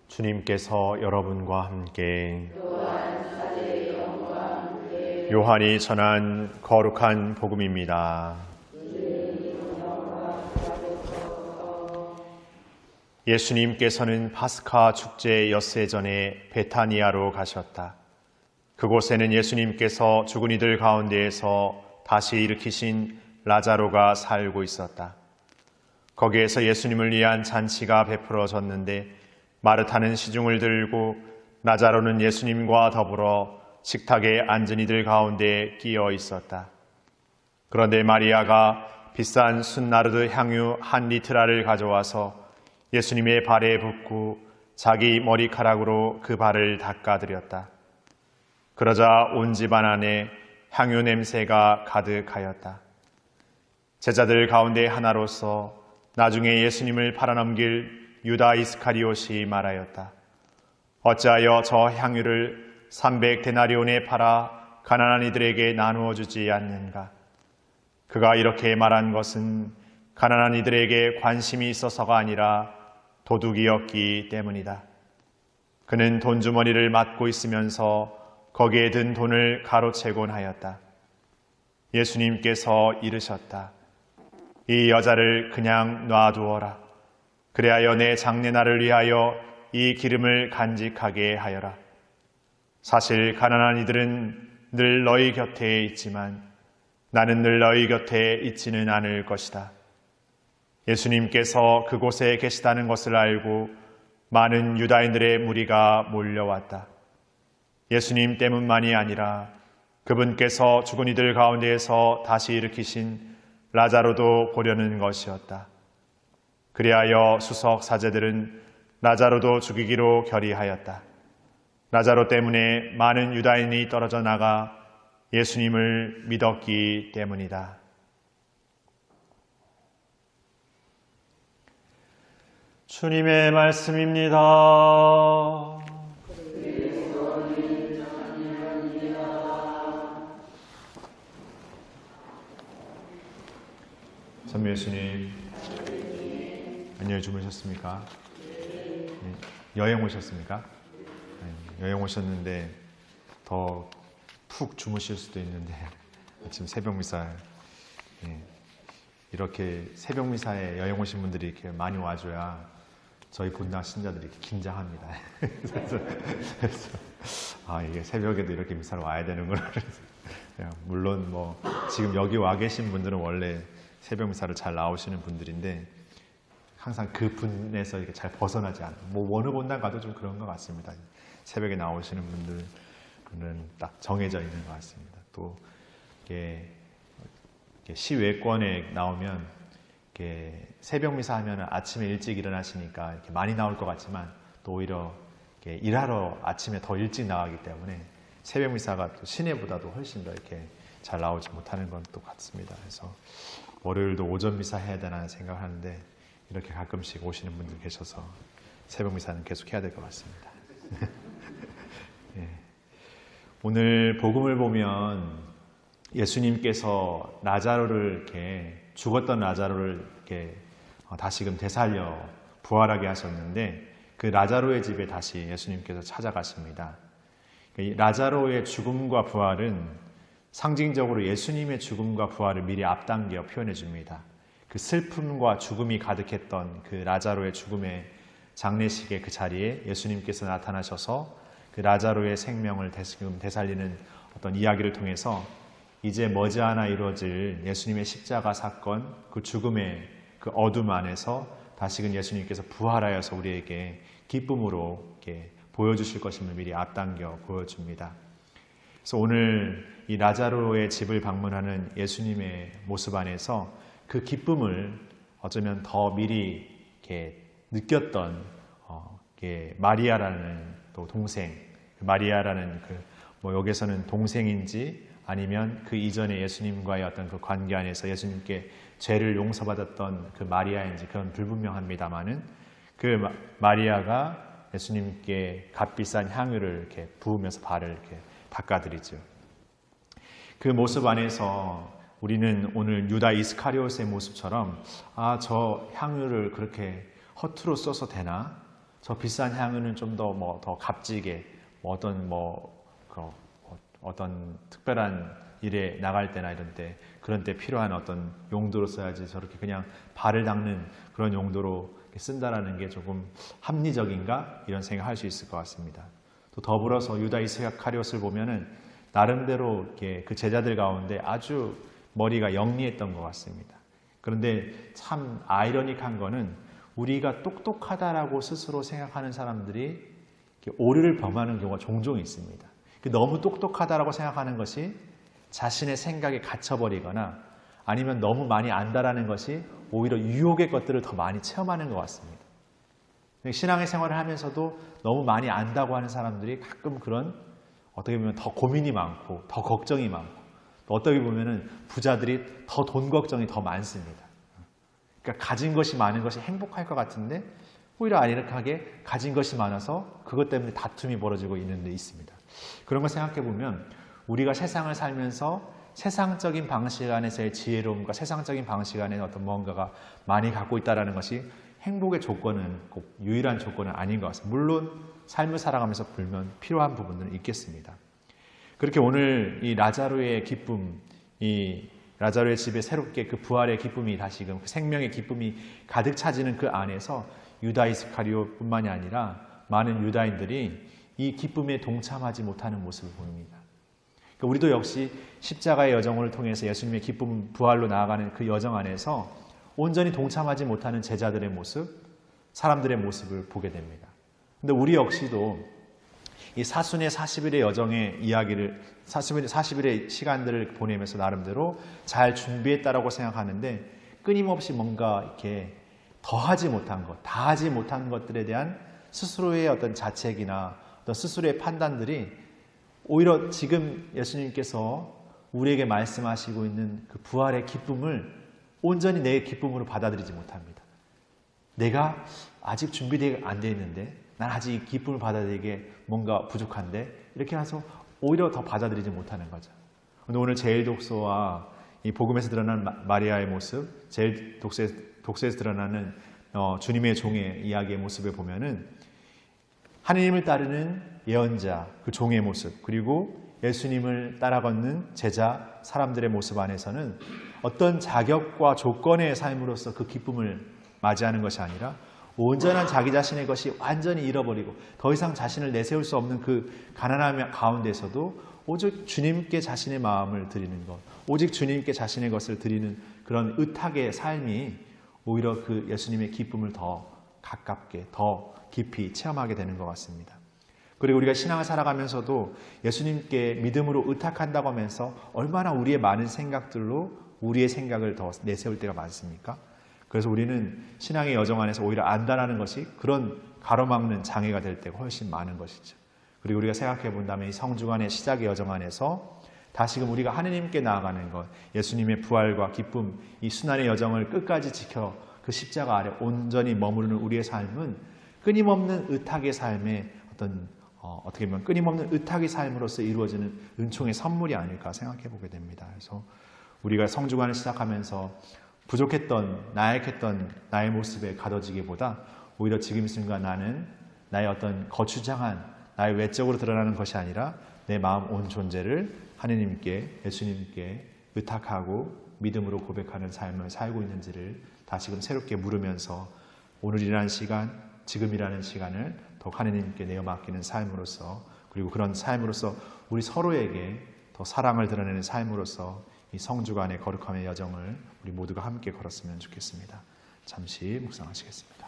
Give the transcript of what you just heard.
주님께서 여러분과 함께 요한이 전한 거룩한 복음입니다. 예수님께서는 파스카 축제 엿새 전에 베타니아로 가셨다. 그곳에는 예수님께서 죽은 이들 가운데에서 다시 일으키신 라자로가 살고 있었다. 거기에서 예수님을 위한 잔치가 베풀어졌는데 마르타는 시중을 들고 라자로는 예수님과 더불어 식탁에 앉은 이들 가운데 끼어 있었다. 그런데 마리아가 비싼 순나르드 향유 1리트라를 가져와서 예수님의 발에 붓고 자기 머리카락으로 그 발을 닦아드렸다. 그러자 온 집안 안에 향유 냄새가 가득하였다. 제자들 가운데 하나로서 나중에 예수님을 팔아넘길 유다 이스카리옷이 말하였다. 어찌하여 저 향유를 300데나리온에 팔아 가난한 이들에게 나누어 주지 않는가? 그가 이렇게 말한 것은 가난한 이들에게 관심이 있어서가 아니라 도둑이었기 때문이다. 그는 돈주머니를 맡고 있으면서 거기에 든 돈을 가로채곤 하였다. 예수님께서 이르셨다. 이 여자를 그냥 놔두어라. 그리하여 내 장례날을 위하여 이 기름을 간직하게 하여라. 사실 가난한 이들은 늘 너희 곁에 있지만 나는 늘 너희 곁에 있지는 않을 것이다. 예수님께서 그곳에 계시다는 것을 알고 많은 유다인들의 무리가 몰려왔다. 예수님 때문만이 아니라 그분께서 죽은 이들 가운데에서 다시 일으키신 라자로도 보려는 것이었다. 그리하여 수석 사제들은 라자로도 죽이기로 결의하였다. 라자로 때문에 많은 유다인이 떨어져 나가 예수님을 믿었기 때문이다. 주님의 말씀입니다. 선미 예수님, 안녕히 주무셨습니까? 네. 여행 오셨습니까? 네. 여행 오셨는데 더 푹 주무실 수도 있는데 아침 새벽 미사 이렇게 새벽 미사에 여행 오신 분들이 이렇게 많이 와줘야 저희 본당 신자들이 이렇게 긴장합니다. 그래서 이게 새벽에도 이렇게 미사를 와야 되는구나. 물론 뭐 지금 여기 와 계신 분들은 원래 새벽 미사를 잘 나오시는 분들인데 항상 그 분에서 이렇게 잘 벗어나지 않아요. 뭐 어느 본당 가도 좀 그런 것 같습니다. 새벽에 나오시는 분들은 딱 정해져 있는 것 같습니다. 또 이렇게 시외권에 나오면 이렇게 새벽 미사 하면 아침에 일찍 일어나시니까 이렇게 많이 나올 것 같지만 또 오히려 이렇게 일하러 아침에 더 일찍 나가기 때문에 새벽 미사가 또 시내보다도 훨씬 더 이렇게 잘 나오지 못하는 건 또 같습니다. 그래서 월요일도 오전 미사 해야 되나 생각하는데 이렇게 가끔씩 오시는 분들 계셔서 새벽 미사는 계속 해야 될 것 같습니다. 예. 오늘 복음을 보면 예수님께서 라자로를 이렇게 죽었던 라자로를 이렇게 다시금 되살려 부활하게 하셨는데 그 라자로의 집에 다시 예수님께서 찾아가십니다. 이 라자로의 죽음과 부활은 상징적으로 예수님의 죽음과 부활을 미리 앞당겨 표현해 줍니다. 그 슬픔과 죽음이 가득했던 그 라자로의 죽음의 장례식의 그 자리에 예수님께서 나타나셔서 그 라자로의 생명을 되살리는 어떤 이야기를 통해서 이제 머지않아 이루어질 예수님의 십자가 사건, 그 죽음의 그 어둠 안에서 다시금 예수님께서 부활하여서 우리에게 기쁨으로 이렇게 보여주실 것임을 미리 앞당겨 보여줍니다. 그래서 오늘 이 라자로의 집을 방문하는 예수님의 모습 안에서 그 기쁨을 어쩌면 더 미리 이렇게 느꼈던 마리아라는 또 동생, 마리아라는 여기서는 동생인지 아니면 그 이전에 예수님과의 어떤 그 관계 안에서 예수님께 죄를 용서받았던 그 마리아인지 그건 불분명합니다만은 그 마리아가 예수님께 값비싼 향유를 이렇게 부으면서 발을 이렇게 닦아드리죠. 그 모습 안에서 우리는 오늘 유다 이스카리옷의 모습처럼 저 향유를 그렇게 허투루 써서 되나? 저 비싼 향유는 좀 더 값지게 어떤 특별한 일에 나갈 때나 이런 때 그런 때 필요한 어떤 용도로 써야지 저렇게 그냥 발을 닦는 그런 용도로 쓴다라는 게 조금 합리적인가 이런 생각할 수 있을 것 같습니다. 또 더불어서 유다 이스카리옷을 보면은 나름대로 이렇게 그 제자들 가운데 아주 머리가 영리했던 것 같습니다. 그런데 참 아이러닉한 거는 우리가 똑똑하다라고 스스로 생각하는 사람들이 오류를 범하는 경우가 종종 있습니다. 너무 똑똑하다라고 생각하는 것이 자신의 생각에 갇혀버리거나 아니면 너무 많이 안다라는 것이 오히려 유혹의 것들을 더 많이 체험하는 것 같습니다. 신앙의 생활을 하면서도 너무 많이 안다고 하는 사람들이 가끔 그런 어떻게 보면 더 고민이 많고 더 걱정이 많고 어떻게 보면 부자들이 더 돈 걱정이 더 많습니다. 그러니까 가진 것이 많은 것이 행복할 것 같은데 오히려 아이러니하게 가진 것이 많아서 그것 때문에 다툼이 벌어지고 있는 데 있습니다. 그런 걸 생각해 보면 우리가 세상을 살면서 세상적인 방식 안에서의 지혜로움과 세상적인 방식 안에 어떤 뭔가가 많이 갖고 있다는 것이 행복의 조건은 꼭 유일한 조건은 아닌 것 같습니다. 물론 삶을 살아가면서 불면 필요한 부분들은 있겠습니다. 그렇게 오늘 이 라자로의 기쁨, 이 라자로의 집에 새롭게 그 부활의 기쁨이 다시금 그 생명의 기쁨이 가득 차지는 그 안에서 유다 이스카리옷뿐만이 아니라 많은 유다인들이 이 기쁨에 동참하지 못하는 모습을 보입니다. 그러니까 우리도 역시 십자가의 여정을 통해서 예수님의 기쁨, 부활로 나아가는 그 여정 안에서 온전히 동참하지 못하는 제자들의 모습, 사람들의 모습을 보게 됩니다. 근데 우리 역시도 이 사순의 40일의 여정의 이야기를 40일의 시간들을 보내면서 나름대로 잘 준비했다라고 생각하는데 끊임없이 뭔가 이렇게 더하지 못한 것, 다하지 못한 것들에 대한 스스로의 어떤 자책이나 어떤 스스로의 판단들이 오히려 지금 예수님께서 우리에게 말씀하시고 있는 그 부활의 기쁨을 온전히 내 기쁨으로 받아들이지 못합니다. 내가 아직 준비되어 안 되어 있는데 난 아직 이 기쁨을 받아들이기에 뭔가 부족한데 이렇게 해서 오히려 더 받아들이지 못하는 거죠. 오늘 제일 독서와 이 복음에서 드러나는 마리아의 모습, 제일 독서에서 드러나는 주님의 종의 이야기의 모습을 보면은 하느님을 따르는 예언자, 그 종의 모습, 그리고 예수님을 따라 걷는 제자, 사람들의 모습 안에서는 어떤 자격과 조건의 삶으로서 그 기쁨을 맞이하는 것이 아니라 온전한 자기 자신의 것이 완전히 잃어버리고 더 이상 자신을 내세울 수 없는 그 가난함 가운데서도 오직 주님께 자신의 마음을 드리는 것, 오직 주님께 자신의 것을 드리는 그런 의탁의 삶이 오히려 그 예수님의 기쁨을 더 가깝게, 더 깊이 체험하게 되는 것 같습니다. 그리고 우리가 신앙을 살아가면서도 예수님께 믿음으로 의탁한다고 하면서 얼마나 우리의 많은 생각들로 우리의 생각을 더 내세울 때가 많습니까? 그래서 우리는 신앙의 여정 안에서 오히려 안다라는 것이 그런 가로막는 장애가 될 때가 훨씬 많은 것이죠. 그리고 우리가 생각해 본다면 이 성주간의 시작의 여정 안에서 다시금 우리가 하느님께 나아가는 것, 예수님의 부활과 기쁨, 이 순환의 여정을 끝까지 지켜 그 십자가 아래 온전히 머무르는 우리의 삶은 끊임없는 의탁의 삶의 어떻게 보면 끊임없는 의탁의 삶으로서 이루어지는 은총의 선물이 아닐까 생각해 보게 됩니다. 그래서 우리가 성주간을 시작하면서 부족했던, 나약했던 나의 모습에 가둬지기보다 오히려 지금 이 순간 나는 나의 어떤 거추장한 나의 외적으로 드러나는 것이 아니라 내 마음 온 존재를 하느님께, 예수님께 의탁하고 믿음으로 고백하는 삶을 살고 있는지를 다시금 새롭게 물으면서 오늘이라는 시간, 지금이라는 시간을 더욱 하느님께 내어 맡기는 삶으로서, 그리고 그런 삶으로서 우리 서로에게 더 사랑을 드러내는 삶으로서 이 성주간의 거룩함의 여정을 우리 모두가 함께 걸었으면 좋겠습니다. 잠시 묵상하시겠습니다.